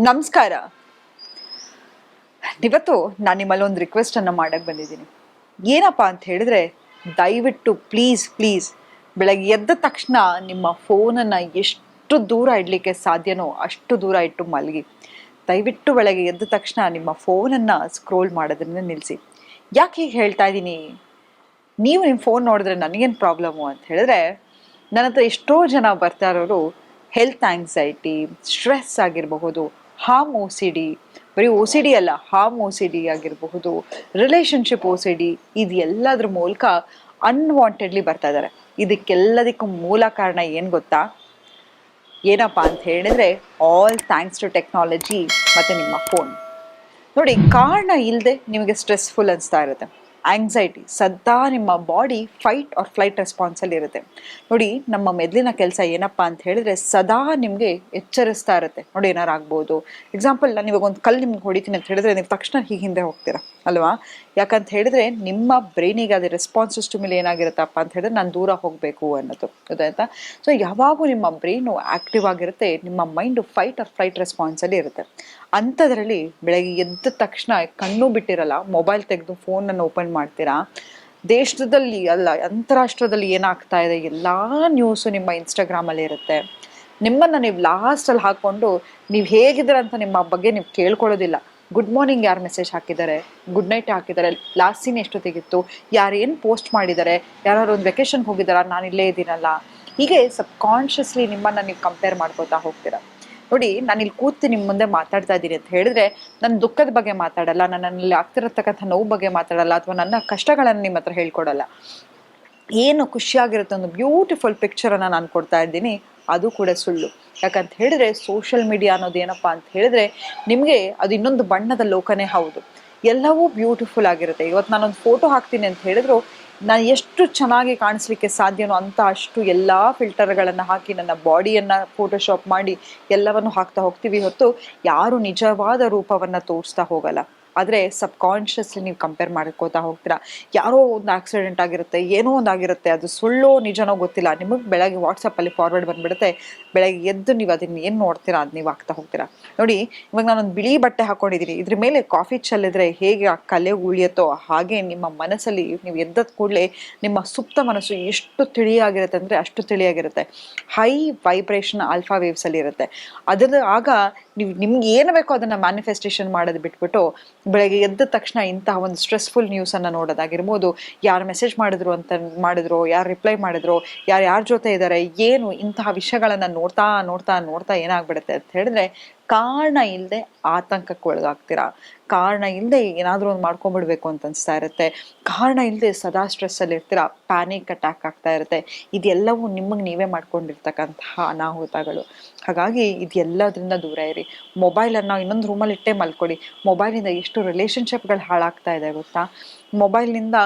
ನಮಸ್ಕಾರ. ಇವತ್ತು ನಾನು ನಿಮ್ಮಲ್ಲಿ ಒಂದು ರಿಕ್ವೆಸ್ಟನ್ನು ಮಾಡಕ್ಕೆ ಬಂದಿದ್ದೀನಿ. ಏನಪ್ಪ ಅಂತ ಹೇಳಿದ್ರೆ, ದಯವಿಟ್ಟು ಪ್ಲೀಸ್ ಬೆಳಗ್ಗೆ ಎದ್ದ ತಕ್ಷಣ ನಿಮ್ಮ ಫೋನನ್ನು ಎಷ್ಟು ದೂರ ಇಡಲಿಕ್ಕೆ ಸಾಧ್ಯನೋ ಅಷ್ಟು ದೂರ ಇಟ್ಟು ಮಲಗಿ. ದಯವಿಟ್ಟು ಬೆಳಗ್ಗೆ ಎದ್ದ ತಕ್ಷಣ ನಿಮ್ಮ ಫೋನನ್ನು ಸ್ಕ್ರೋಲ್ ಮಾಡೋದನ್ನು ನಿಲ್ಲಿಸಿ. ಯಾಕೆ ಹೀಗೆ ಹೇಳ್ತಾ ಇದ್ದೀನಿ? ನೀವು ನಿಮ್ಮ ಫೋನ್ ನೋಡಿದ್ರೆ ನನಗೇನು ಪ್ರಾಬ್ಲಮ್ಮು ಅಂತ ಹೇಳಿದ್ರೆ, ನನ್ನ ಹತ್ರ ಎಷ್ಟೋ ಜನ ಬರ್ತಾ ಇರೋರು ಹೆಲ್ತ್ ಆಂಗ್ಸೈಟಿ, ಸ್ಟ್ರೆಸ್ ಆಗಿರಬಹುದು, ಹಾರ್ಮ್ ಒ ಸಿ ಡಿ, ಬರೀ ಒ ಸಿ ಡಿ ಅಲ್ಲ, ಹಾರ್ಮ್ ಒ ಸಿ ಡಿ ಆಗಿರಬಹುದು, ರಿಲೇಷನ್ಶಿಪ್ ಒ ಸಿ ಡಿ, ಇದೆಲ್ಲದ್ರ ಮೂಲಕ ಅನ್ವಾಂಟೆಡ್ಲಿ ಬರ್ತಾ ಇದ್ದಾರೆ. ಇದಕ್ಕೆಲ್ಲದಕ್ಕೂ ಮೂಲ ಕಾರಣ ಏನು ಗೊತ್ತಾ? ಏನಪ್ಪ ಅಂತ ಹೇಳಿದ್ರೆ, ಆಲ್ ಥ್ಯಾಂಕ್ಸ್ ಟು ಟೆಕ್ನಾಲಜಿ ಮತ್ತು ನಿಮ್ಮ ಫೋನ್. ನೋಡಿ, ಕಾರಣ ಇಲ್ಲದೆ ನಿಮಗೆ ಸ್ಟ್ರೆಸ್ಫುಲ್ ಅನಿಸ್ತಾ ಇರುತ್ತೆ. ಆಂಗ್ಸೈಟಿ, ಸದಾ ನಿಮ್ಮ ಬಾಡಿ ಫೈಟ್ ಆರ್ ಫ್ಲೈಟ್ ರೆಸ್ಪಾನ್ಸಲ್ಲಿ ಇರುತ್ತೆ. ನೋಡಿ, ನಮ್ಮ ಮೆದುಳಿನ ಕೆಲಸ ಏನಪ್ಪ ಅಂತ ಹೇಳಿದ್ರೆ ಸದಾ ನಿಮಗೆ ಎಚ್ಚರಿಸ್ತಾ ಇರುತ್ತೆ. ನೋಡಿ, ಏನಾರು ಆಗ್ಬೋದು. ಎಕ್ಸಾಂಪಲ್, ನಾನು ಇವಾಗ ಒಂದು ಕಲ್ಲು ನಿಮ್ಗೆ ಹೊಡಿತೀನಿ ಅಂತ ಹೇಳಿದ್ರೆ ನೀವು ತಕ್ಷಣ ಹೀಗೆ ಹಿಂದೆ ಹೋಗ್ತೀರಾ ಅಲ್ವಾ? ಯಾಕಂತ ಹೇಳಿದ್ರೆ ನಿಮ್ಮ ಬ್ರೈನಿಗೆ ಅದು ರೆಸ್ಪಾನ್ಸ್ ಸಿಸ್ಟಮ್ ಮೇಲೆ ಏನಾಗಿರುತ್ತಪ್ಪ ಅಂತ ಹೇಳಿದ್ರೆ ನಾನು ದೂರ ಹೋಗಬೇಕು ಅನ್ನೋದು, ಗೊತ್ತಾಯ್ತಾ? ಸೊ ಯಾವಾಗೂ ನಿಮ್ಮ ಬ್ರೈನು ಆ್ಯಕ್ಟಿವ್ ಆಗಿರುತ್ತೆ, ನಿಮ್ಮ ಮೈಂಡು ಫೈಟ್ ಆರ್ ಫ್ಲೈಟ್ ರೆಸ್ಪಾನ್ಸಲ್ಲಿ ಇರುತ್ತೆ. ಅಂಥದ್ರಲ್ಲಿ ಬೆಳಗ್ಗೆ ಎದ್ದ ತಕ್ಷಣ ಕಣ್ಣು ಬಿಟ್ಟಿರಲ್ಲ, ಮೊಬೈಲ್ ತೆಗೆದು ಫೋನನ್ನು ಓಪನ್ ಮಾಡ್ತೀರಾ. ದೇಶದಲ್ಲಿ ಅಲ್ಲ, ಅಂತಾರಾಷ್ಟ್ರದಲ್ಲಿ ಏನಾಗ್ತಾ ಇದೆ ಎಲ್ಲ ನ್ಯೂಸು ನಿಮ್ಮ ಇನ್ಸ್ಟಾಗ್ರಾಮಲ್ಲಿ ಇರುತ್ತೆ. ನಿಮ್ಮನ್ನು ನೀವು ಲಾಸ್ಟಲ್ಲಿ ಹಾಕ್ಕೊಂಡು ನೀವು ಹೇಗಿದ್ದೀರ ಅಂತ ನಿಮ್ಮ ಬಗ್ಗೆ ನೀವು ಕೇಳ್ಕೊಳ್ಳೋದಿಲ್ಲ. ಗುಡ್ ಮಾರ್ನಿಂಗ್ ಯಾರು ಮೆಸೇಜ್ ಹಾಕಿದ್ದಾರೆ, ಗುಡ್ ನೈಟ್ ಹಾಕಿದ್ದಾರೆ, ಲಾಸ್ಟ್ ಸೀನ್ ಎಷ್ಟೊತ್ತಿಗಿತ್ತು, ಯಾರು ಏನು ಪೋಸ್ಟ್ ಮಾಡಿದ್ದಾರೆ, ಯಾರು ಒಂದು ವೆಕೇಷನ್ಗೆ ಹೋಗಿದ್ದಾರಾ, ನಾನು ಇಲ್ಲೇ ಇದ್ದೀನಲ್ಲ, ಹೀಗೆ ಸಬ್ಕಾನ್ಷಿಯಸ್ಲಿ ನಿಮ್ಮನ್ನು ನೀವು ಕಂಪೇರ್ ಮಾಡ್ಕೋತಾ ಹೋಗ್ತೀರಾ. ನೋಡಿ, ನಾನು ಇಲ್ಲಿ ಕೂತು ನಿಮ್ಮ ಮುಂದೆ ಮಾತಾಡ್ತಾ ಇದ್ದೀನಿ ಅಂತ ಹೇಳಿದ್ರೆ ನನ್ನ ದುಃಖದ ಬಗ್ಗೆ ಮಾತಾಡಲ್ಲ, ನನ್ನಲ್ಲಿ ಆಗ್ತಿರತಕ್ಕಂಥ ನೋವು ಬಗ್ಗೆ ಮಾತಾಡಲ್ಲ, ಅಥವಾ ನನ್ನ ಕಷ್ಟಗಳನ್ನು ನಿಮ್ಮ ಹತ್ರ ಹೇಳ್ಕೊಡಲ್ಲ. ಏನು ಖುಷಿಯಾಗಿರುತ್ತೆ, ಒಂದು ಬ್ಯೂಟಿಫುಲ್ ಪಿಕ್ಚರನ್ನು ನಾನು ಕೊಡ್ತಾ ಇದ್ದೀನಿ, ಅದು ಕೂಡ ಸುಳ್ಳು. ಯಾಕಂತ ಹೇಳಿದ್ರೆ ಸೋಷಿಯಲ್ ಮೀಡಿಯಾ ಅನ್ನೋದು ಏನಪ್ಪ ಅಂತ ಹೇಳಿದ್ರೆ ನಿಮಗೆ ಅದು ಇನ್ನೊಂದು ಬಣ್ಣದ ಲೋಕನೇ ಹೌದು. ಎಲ್ಲವೂ ಬ್ಯೂಟಿಫುಲ್ ಆಗಿರುತ್ತೆ. ಇವತ್ತು ನಾನೊಂದು ಫೋಟೋ ಹಾಕ್ತೀನಿ ಅಂತ ಹೇಳಿದ್ರು ನಾನು ಎಷ್ಟು ಚೆನ್ನಾಗಿ ಕಾಣಿಸ್ಲಿಕ್ಕೆ ಸಾಧ್ಯನೋ ಅಂತ ಅಷ್ಟು ಎಲ್ಲ ಫಿಲ್ಟರ್ಗಳನ್ನು ಹಾಕಿ ನನ್ನ ಬಾಡಿಯನ್ನು ಫೋಟೋಶಾಪ್ ಮಾಡಿ ಎಲ್ಲವನ್ನು ಹಾಕ್ತಾ ಹೋಗ್ತೀವಿ ಹೊತ್ತು ಯಾರು ನಿಜವಾದ ರೂಪವನ್ನು ತೋರಿಸ್ತಾ ಹೋಗಲ್ಲ. ಆದರೆ ಸಬ್ಕಾನ್ಷಿಯಸ್ಲಿ ನೀವು ಕಂಪೇರ್ ಮಾಡ್ಕೋತಾ ಹೋಗ್ತೀರಾ. ಯಾರೋ ಒಂದು ಆಕ್ಸಿಡೆಂಟ್ ಆಗಿರುತ್ತೆ, ಏನೋ ಒಂದು ಆಗಿರುತ್ತೆ, ಅದು ಸುಳ್ಳೋ ನಿಜನೋ ಗೊತ್ತಿಲ್ಲ, ನಿಮಗೆ ಬೆಳಗ್ಗೆ ವಾಟ್ಸಪ್ಪಲ್ಲಿ ಫಾರ್ವರ್ಡ್ ಬಂದುಬಿಡುತ್ತೆ. ಬೆಳಗ್ಗೆ ಎದ್ದು ನೀವು ಅದನ್ನು ಏನು ನೋಡ್ತೀರಾ ಅದು ನೀವು ಆಗ್ತಾ ಹೋಗ್ತೀರಾ. ನೋಡಿ, ಇವಾಗ ನಾನೊಂದು ಬಿಳಿ ಬಟ್ಟೆ ಹಾಕ್ಕೊಂಡಿದ್ದೀನಿ, ಇದ್ರ ಮೇಲೆ ಕಾಫಿ ಚೆಲ್ಲಿದ್ರೆ ಹೇಗೆ ಆ ಕಲೆ ಉಳಿಯುತ್ತೋ ಹಾಗೆ ನಿಮ್ಮ ಮನಸ್ಸಲ್ಲಿ ನೀವು ಎದ್ದದ ಕೂಡಲೇ ನಿಮ್ಮ ಸುಪ್ತ ಮನಸ್ಸು ಎಷ್ಟು ತಿಳಿಯಾಗಿರುತ್ತೆ ಅಂದರೆ ಅಷ್ಟು ತಿಳಿಯಾಗಿರುತ್ತೆ. ಹೈ ವೈಬ್ರೇಷನ್ ಆಲ್ಫಾ ವೇವ್ಸಲ್ಲಿ ಇರುತ್ತೆ. ಅದರ ಆಗ ನೀವು ನಿಮ್ಗೆ ಏನು ಬೇಕೋ ಅದನ್ನು ಮ್ಯಾನಿಫೆಸ್ಟೇಷನ್ ಮಾಡೋದು ಬಿಟ್ಬಿಟ್ಟು ಬೆಳಗ್ಗೆ ಎದ್ದ ತಕ್ಷಣ ಇಂತಹ ಒಂದು ಸ್ಟ್ರೆಸ್ಫುಲ್ ನ್ಯೂಸನ್ನು ನೋಡೋದಾಗಿರ್ಬೋದು, ಯಾರು ಮೆಸೇಜ್ ಮಾಡಿದ್ರು, ಯಾರು ರಿಪ್ಲೈ ಮಾಡಿದ್ರು, ಯಾರ ಜೊತೆ ಇದ್ದಾರೆ, ಏನು ಇಂತಹ ವಿಷಯಗಳನ್ನು ನೋಡ್ತಾ ಏನಾಗ್ಬಿಡುತ್ತೆ ಅಂತ ಹೇಳಿದ್ರೆ ಕಾರಣ ಇಲ್ಲದೆ ಆತಂಕಕ್ಕೆ ಒಳಗಾಗ್ತೀರಾ. ಕಾರಣ ಇಲ್ಲದೆ ಏನಾದರೂ ಒಂದು ಮಾಡ್ಕೊಂಡ್ಬಿಡ್ಬೇಕು ಅಂತ ಅನಿಸ್ತಾ ಇರುತ್ತೆ. ಕಾರಣ ಇಲ್ಲದೆ ಸದಾ ಸ್ಟ್ರೆಸ್ಸಲ್ಲಿ ಇರ್ತೀರಾ, ಪ್ಯಾನಿಕ್ ಅಟ್ಯಾಕ್ ಆಗ್ತಾ ಇರುತ್ತೆ. ಇದೆಲ್ಲವೂ ನಿಮಗೆ ನೀವೇ ಮಾಡ್ಕೊಂಡಿರ್ತಕ್ಕಂತಹ ಅನಾಹುತಗಳು. ಹಾಗಾಗಿ ಇದೆಲ್ಲದರಿಂದ ದೂರ ಇರಿ. ಮೊಬೈಲನ್ನು ಇನ್ನೊಂದು ರೂಮಲ್ಲಿ ಇಟ್ಟೇ ಮಲ್ಕೊಳ್ಳಿ. ಮೊಬೈಲಿಂದ ಎಷ್ಟು ರಿಲೇಷನ್ಶಿಪ್ಗಳು ಹಾಳಾಗ್ತಾ ಇದೆ ಗೊತ್ತಾ? ಮೊಬೈಲ್ನಿಂದ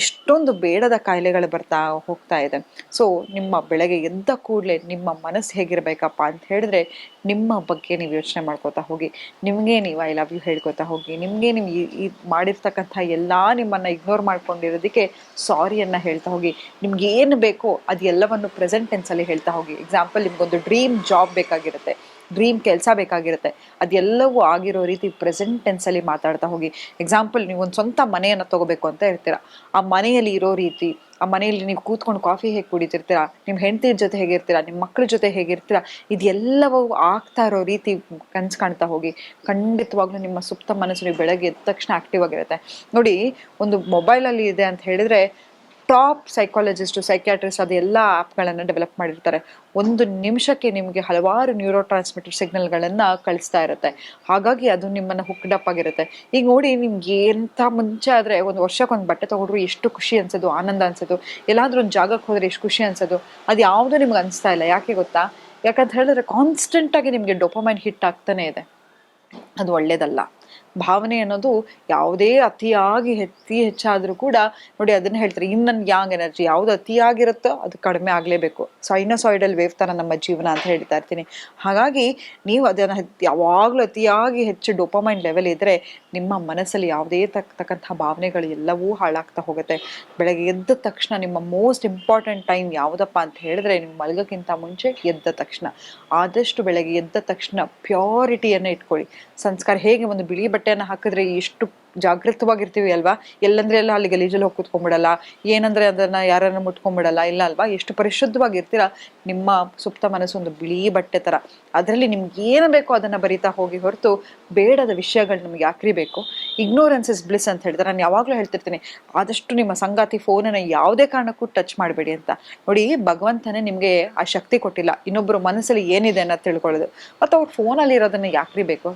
ಎಷ್ಟೊಂದು ಬೇಡದ ಕಾಯಿಲೆಗಳು ಬರ್ತಾ ಹೋಗ್ತಾ ಇದೆ. ಸೊ ನಿಮ್ಮ ಬೆಳಗ್ಗೆ ಎದ್ದ ಕೂಡಲೇ ನಿಮ್ಮ ಮನಸ್ಸು ಹೇಗಿರಬೇಕಪ್ಪ ಅಂತ ಹೇಳಿದ್ರೆ ನಿಮ್ಮ ಬಗ್ಗೆ ನೀವು ಯೋಚನೆ ಮಾಡ್ಕೋತಾ ಹೋಗಿ, ನಿಮಗೆ ನೀವು ಐ ಲವ್ ಯು ಹೇಳ್ಕೊತಾ ಹೋಗಿ, ನಿಮಗೆ ನೀವು ಈ ಮಾಡಿರ್ತಕ್ಕಂಥ ಎಲ್ಲ ನಿಮ್ಮನ್ನು ಇಗ್ನೋರ್ ಮಾಡ್ಕೊಂಡಿರೋದಕ್ಕೆ ಸಾರಿಯನ್ನು ಹೇಳ್ತಾ ಹೋಗಿ, ನಿಮ್ಗೆ ಏನು ಬೇಕೋ ಅದು ಎಲ್ಲವನ್ನು ಪ್ರೆಸೆಂಟ್ ಟೆನ್ಸಲ್ಲಿ ಹೇಳ್ತಾ ಹೋಗಿ. ಎಕ್ಸಾಂಪಲ್, ನಿಮ್ಗೊಂದು ಡ್ರೀಮ್ ಜಾಬ್ ಬೇಕಾಗಿರುತ್ತೆ, ಡ್ರೀಮ್ ಕೆಲಸ ಬೇಕಾಗಿರುತ್ತೆ, ಅದೆಲ್ಲವೂ ಆಗಿರೋ ರೀತಿ ಪ್ರೆಸೆಂಟ್ ಟೆನ್ಸಲ್ಲಿ ಮಾತಾಡ್ತಾ ಹೋಗಿ. ಎಕ್ಸಾಂಪಲ್, ನೀವು ಒಂದು ಸ್ವಂತ ಮನೆಯನ್ನು ತೊಗೋಬೇಕು ಅಂತ ಇರ್ತೀರ, ಆ ಮನೆಯಲ್ಲಿ ಇರೋ ರೀತಿ, ಆ ಮನೆಯಲ್ಲಿ ನೀವು ಕೂತ್ಕೊಂಡು ಕಾಫಿ ಹೇಗೆ ಕುಡಿತಿರ್ತೀರಾ, ನಿಮ್ಮ ಹೆಂಡತಿಯ ಜೊತೆ ಹೇಗಿರ್ತೀರಾ, ನಿಮ್ಮ ಮಕ್ಕಳ ಜೊತೆ ಹೇಗಿರ್ತೀರಾ, ಇದೆಲ್ಲವೂ ಆಗ್ತಾ ಇರೋ ರೀತಿ ಕನಸು ಕಾಣ್ತಾ ಹೋಗಿ. ಖಂಡಿತವಾಗ್ಲೂ ನಿಮ್ಮ ಸುಪ್ತ ಮನಸ್ಸು ನೀವು ಬೆಳಗ್ಗೆ ಎದ್ದ ತಕ್ಷಣ ಆ್ಯಕ್ಟಿವ್ ಆಗಿರುತ್ತೆ. ನೋಡಿ, ಒಂದು ಮೊಬೈಲಲ್ಲಿ ಇದೆ ಅಂತ ಹೇಳಿದ್ರೆ ಟಾಪ್ ಸೈಕಾಲಜಿಸ್ಟು, ಸೈಕ್ಯಾಟ್ರಿಸ್ಟ್ ಅದೆಲ್ಲ ಆ್ಯಪ್ಗಳನ್ನು ಡೆವಲಪ್ ಮಾಡಿರ್ತಾರೆ. ಒಂದು ನಿಮಿಷಕ್ಕೆ ನಿಮಗೆ ಹಲವಾರು ನ್ಯೂರೋ ಟ್ರಾನ್ಸ್ಮಿಟರ್ ಸಿಗ್ನಲ್ಗಳನ್ನು ಕಳಿಸ್ತಾ ಇರುತ್ತೆ. ಹಾಗಾಗಿ ಅದು ನಿಮ್ಮನ್ನು ಹುಕ್ಡಪ್ ಆಗಿರುತ್ತೆ. ಈಗ ನೋಡಿ, ನಿಮ್ಗೆ ಎಂಥ ಮುಂಚೆ ಆದರೆ ಒಂದು ವರ್ಷಕ್ಕೊಂದು ಬಟ್ಟೆ ತೊಗೊಂಡ್ರು ಎಷ್ಟು ಖುಷಿ ಅನ್ಸೋದು, ಆನಂದ ಅನ್ಸೋದು, ಎಲ್ಲಾದರೂ ಒಂದು ಜಾಗಕ್ಕೆ ಹೋದರೆ ಎಷ್ಟು ಖುಷಿ ಅನ್ಸೋದು, ಅದು ಯಾವುದೂ ನಿಮ್ಗೆ ಅನಿಸ್ತಾ ಇಲ್ಲ. ಯಾಕೆ ಗೊತ್ತಾ? ಯಾಕಂತ ಹೇಳಿದ್ರೆ ಕಾನ್ಸ್ಟೆಂಟಾಗಿ ನಿಮಗೆ ಡೋಪಮೈನ್ ಹಿಟ್ ಆಗ್ತಾನೆ ಇದೆ. ಅದು ಒಳ್ಳೇದಲ್ಲ. ಭಾವನೆ ಅನ್ನೋದು ಯಾವುದೇ ಅತಿಯಾಗಿ ಹೆಚ್ಚಾದ್ರೂ ಕೂಡ ನೋಡಿ ಅದನ್ನ ಹೇಳ್ತಾರೆ ಇನ್ನೊಂದು ಯಾಂಗ್ ಎನರ್ಜಿ, ಯಾವ್ದು ಅತಿಯಾಗಿರುತ್ತೋ ಅದು ಕಡಿಮೆ ಆಗ್ಲೇಬೇಕು. ಸೈನಸಾಯ್ಡಲ್ ವೇವ್ ತರ ನಮ್ಮ ಜೀವನ ಅಂತ ಹೇಳ್ತಾ ಇರ್ತೀನಿ. ಹಾಗಾಗಿ ನೀವು ಅದನ್ನ ಯಾವಾಗ್ಲೂ ಅತಿಯಾಗಿ ಹೆಚ್ಚು ಡೋಪಮೈನ್ ಲೆವೆಲ್ ಇದ್ರೆ ನಿಮ್ಮ ಮನಸ್ಸಲ್ಲಿ ಯಾವುದೇ ತಕ್ಕಂತಹ ಭಾವನೆಗಳು ಎಲ್ಲವೂ ಹಾಳಾಗ್ತಾ ಹೋಗುತ್ತೆ. ಬೆಳಗ್ಗೆ ಎದ್ದ ತಕ್ಷಣ ನಿಮ್ಮ ಮೋಸ್ಟ್ ಇಂಪಾರ್ಟೆಂಟ್ ಟೈಮ್ ಯಾವುದಪ್ಪ ಅಂತ ಹೇಳಿದ್ರೆ ನೀವು ಮಲಗೋಕ್ಕಿಂತ ಮುಂಚೆ ಎದ್ದ ತಕ್ಷಣ, ಆದಷ್ಟು ಬೆಳಗ್ಗೆ ಎದ್ದ ತಕ್ಷಣ ಪ್ಯೂರಿಟಿಯನ್ನು ಇಟ್ಕೊಳ್ಳಿ. ಸಂಸ್ಕಾರ ಹೇಗೆ ಒಂದು ಬಿಳಿ ಬಟ್ಟೆಯನ್ನು ಹಾಕಿದ್ರೆ ಎಷ್ಟು ಜಾಗೃತವಾಗಿರ್ತೀವಿ ಅಲ್ವಾ, ಎಲ್ಲಂದ್ರೆ ಎಲ್ಲ ಅಲ್ಲಿ ಗಲೀಜಲ್ಲಿ ಹೋಗಿ ಕೂತ್ಕೊಂಡ್ಬಿಡಲ್ಲ, ಏನಂದ್ರೆ ಅದನ್ನ ಯಾರನ್ನ ಮುಟ್ಕೊಂಡ್ಬಿಡಲ್ಲ, ಇಲ್ಲ ಅಲ್ವಾ, ಎಷ್ಟು ಪರಿಶುದ್ಧವಾಗಿರ್ತೀರಾ. ನಿಮ್ಮ ಸುಪ್ತ ಮನಸ್ಸು ಒಂದು ಬಿಳಿ ಬಟ್ಟೆ ತರ, ಅದರಲ್ಲಿ ನಿಮ್ಗೆ ಏನು ಬೇಕೋ ಅದನ್ನ ಬರಿತಾ ಹೋಗಿ ಹೊರತು ಬೇಡದ ವಿಷಯಗಳು ನಿಮ್ಗೆ ಯಾಕ್ರಿ ಬೇಕು. ಇಗ್ನೋರೆನ್ಸ್ ಇಸ್ ಬ್ಲಿಸ್ ಅಂತ ಹೇಳಿದ್ರೆ ನಾನು ಯಾವಾಗ್ಲೂ ಹೇಳ್ತಿರ್ತೀನಿ, ಆದಷ್ಟು ನಿಮ್ಮ ಸಂಗಾತಿ ಫೋನನ್ನ ಯಾವುದೇ ಕಾರಣಕ್ಕೂ ಟಚ್ ಮಾಡಬೇಡಿ ಅಂತ. ನೋಡಿ, ಭಗವಂತನೇ ನಿಮ್ಗೆ ಆ ಶಕ್ತಿ ಕೊಟ್ಟಿಲ್ಲ ಇನ್ನೊಬ್ರು ಮನಸ್ಸಲ್ಲಿ ಏನಿದೆ ಅನ್ನೋದು ತಿಳ್ಕೊಳ್ಳೋದು, ಮತ್ತು ಅವ್ರು ಫೋನಲ್ಲಿ ಇರೋದನ್ನ ಯಾಕ್ರಿ ಬೇಕು.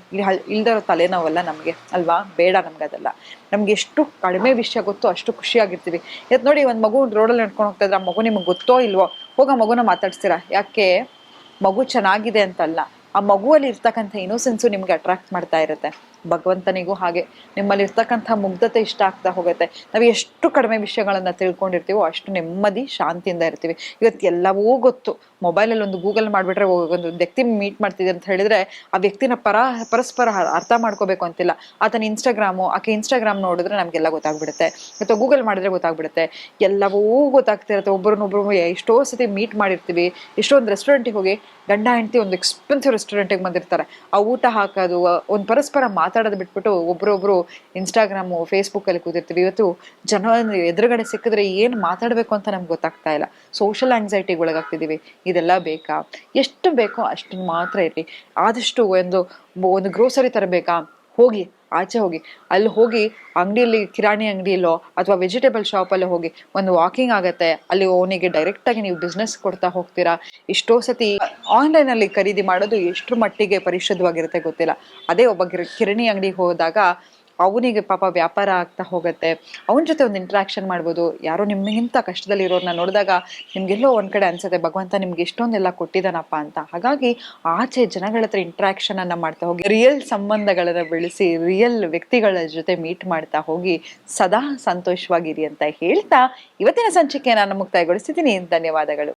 ಇಲ್ದಿರೋ ತಲೆನೋವಲ್ಲ ನಮ್ಗೆ ಅಲ್ವಾ, ಬೇಡ ನಮ್ಗೆ ಅದೆಲ್ಲ. ನಮ್ಗೆ ಎಷ್ಟು ಕಡಿಮೆ ವಿಷಯ ಗೊತ್ತೋ ಅಷ್ಟು ಖುಷಿಯಾಗಿರ್ತೀವಿ. ಇವತ್ತು ನೋಡಿ, ಒಂದು ಮಗು ರೋಡಲ್ಲಿ ನಡ್ಕೊಂಡು ಹೋಗ್ತಾ ಇದ್ರೆ ಆ ಮಗು ನಿಮ್ಗೆ ಗೊತ್ತೋ ಇಲ್ವೋ ಹೋಗ ಮಗುನ ಮಾತಾಡ್ಸ್ತೀರಾ. ಯಾಕೆ? ಮಗು ಚೆನ್ನಾಗಿದೆ ಅಂತಲ್ಲ, ಆ ಮಗುವಲ್ಲಿ ಇರ್ತಕ್ಕಂಥ ಇನ್ನೋಸೆನ್ಸು ನಿಮ್ಗೆ ಅಟ್ರಾಕ್ಟ್ ಮಾಡ್ತಾ ಇರುತ್ತೆ. ಭಗವಂತನಿಗೂ ಹಾಗೆ ನಿಮ್ಮಲ್ಲಿ ಇರ್ತಕ್ಕಂಥ ಮುಗ್ಧತೆ ಇಷ್ಟ ಆಗ್ತಾ ಹೋಗುತ್ತೆ. ನಾವು ಎಷ್ಟು ಕಡಿಮೆ ವಿಷಯಗಳನ್ನ ತಿಳ್ಕೊಂಡಿರ್ತೀವೋ ಅಷ್ಟು ನೆಮ್ಮದಿ ಶಾಂತಿಯಿಂದ ಇರ್ತೀವಿ. ಇವತ್ತು ಎಲ್ಲವೂ ಗೊತ್ತು, ಮೊಬೈಲಲ್ಲಿ ಒಂದು ಗೂಗಲ್ ಮಾಡಿಬಿಟ್ರೆ ಒಂದು ವ್ಯಕ್ತಿ ಮೀಟ್ ಮಾಡ್ತಿದೆ ಅಂತ ಹೇಳಿದ್ರೆ ಆ ವ್ಯಕ್ತಿನ ಪರಸ್ಪರ ಅರ್ಥ ಮಾಡ್ಕೋಬೇಕು ಅಂತಿಲ್ಲ. ಆತನ ಇನ್ಸ್ಟಾಗ್ರಾಮು, ಆಕೆ ಇನ್ಸ್ಟಾಗ್ರಾಮ್ ನೋಡಿದ್ರೆ ನಮಗೆಲ್ಲ ಗೊತ್ತಾಗ್ಬಿಡುತ್ತೆ, ಅಥವಾ ಗೂಗಲ್ ಮಾಡಿದ್ರೆ ಗೊತ್ತಾಗ್ಬಿಡುತ್ತೆ, ಎಲ್ಲವೂ ಗೊತ್ತಾಗ್ತಿರುತ್ತೆ. ಒಬ್ಬರನ್ನೊಬ್ರು ಎಷ್ಟೋ ಸತಿ ಮೀಟ್ ಮಾಡಿರ್ತೀವಿ. ಎಷ್ಟೊಂದು ರೆಸ್ಟೋರೆಂಟಿಗೆ ಹೋಗಿ ಗಂಡ ಹೆಂಡತಿ ಒಂದು ಎಕ್ಸ್ಪೆನ್ಸಿವ್ ರೆಸ್ಟೋರೆಂಟಿಗೆ ಬಂದಿರ್ತಾರೆ, ಆ ಊಟ ಹಾಕೋದು ಒಂದು ಪರಸ್ಪರ ಮಾತಾಡೋದು ಬಿಟ್ಬಿಟ್ಟು ಒಬ್ರೊಬ್ರು ಇನ್ಸ್ಟಾಗ್ರಾಮು ಫೇಸ್ಬುಕ್ಕಲ್ಲಿ ಕೂತಿರ್ತೀವಿ. ಇವತ್ತು ಜನ ಎದುರುಗಡೆ ಸಿಕ್ಕಿದ್ರೆ ಏನು ಮಾತಾಡಬೇಕು ಅಂತ ನಮ್ಗೆ ಗೊತ್ತಾಗ್ತಾ ಇಲ್ಲ, ಸೋಷಲ್ ಆಂಗ್ಸೈಟಿಗೆ ಒಳಗಾಗ್ತಿದ್ದೀವಿ. ಇದೆಲ್ಲ ಬೇಕಾ? ಎಷ್ಟು ಬೇಕೋ ಅಷ್ಟನ್ನು ಮಾತ್ರ ಇರಲಿ. ಆದಷ್ಟು ಒಂದು ಗ್ರೋಸರಿ ತರಬೇಕಾ, ಹೋಗಿ ಆಚೆ ಹೋಗಿ, ಅಲ್ಲಿ ಹೋಗಿ ಅಂಗಡಿಯಲ್ಲಿ, ಕಿರಾಣಿ ಅಂಗಡಿಯಲ್ಲೋ ಅಥವಾ ವೆಜಿಟೇಬಲ್ ಶಾಪಲ್ಲೋ ಹೋಗಿ ಒಂದು ವಾಕಿಂಗ್ ಆಗತ್ತೆ. ಅಲ್ಲಿ ಅವನಿಗೆ ಡೈರೆಕ್ಟಾಗಿ ನೀವು ಬಿಸ್ನೆಸ್ ಕೊಡ್ತಾ ಹೋಗ್ತೀರಾ. ಎಷ್ಟೋ ಸತಿ ಆನ್ಲೈನಲ್ಲಿ ಖರೀದಿ ಮಾಡೋದು ಎಷ್ಟು ಮಟ್ಟಿಗೆ ಪರಿಶುದ್ಧವಾಗಿರುತ್ತೆ ಗೊತ್ತಿಲ್ಲ. ಅದೇ ಒಬ್ಬ ಕಿರಾಣಿ ಅಂಗಡಿಗೆ ಹೋದಾಗ ಅವನಿಗೆ ಪಾಪ ವ್ಯಾಪಾರ ಆಗ್ತಾ ಹೋಗುತ್ತೆ, ಅವನ ಜೊತೆ ಒಂದು ಇಂಟ್ರಾಕ್ಷನ್ ಮಾಡ್ಬೋದು. ಯಾರೋ ನಿಮ್ಗಿಂತ ಕಷ್ಟದಲ್ಲಿ ಇರೋರನ್ನ ನೋಡಿದಾಗ ನಿಮ್ಗೆಲ್ಲೋ ಒಂದ್ ಕಡೆ ಅನ್ಸುತ್ತೆ, ಭಗವಂತ ನಿಮ್ಗೆ ಎಷ್ಟೊಂದೆಲ್ಲ ಕೊಟ್ಟಿದ್ದಾನಪ್ಪ ಅಂತ. ಹಾಗಾಗಿ ಆಚೆ ಜನಗಳ ಹತ್ರ ಇಂಟ್ರಾಕ್ಷನ್ ಅನ್ನ ಮಾಡ್ತಾ ಹೋಗಿ, ರಿಯಲ್ ಸಂಬಂಧಗಳನ್ನ ಬೆಳೆಸಿ, ರಿಯಲ್ ವ್ಯಕ್ತಿಗಳ ಜೊತೆ ಮೀಟ್ ಮಾಡ್ತಾ ಹೋಗಿ ಸದಾ ಸಂತೋಷವಾಗಿರಿ ಅಂತ ಹೇಳ್ತಾ ಇವತ್ತಿನ ಸಂಚಿಕೆ ನಾನು ಮುಕ್ತಾಯಗೊಳಿಸಿದ್ದೀನಿ. ಧನ್ಯವಾದಗಳು.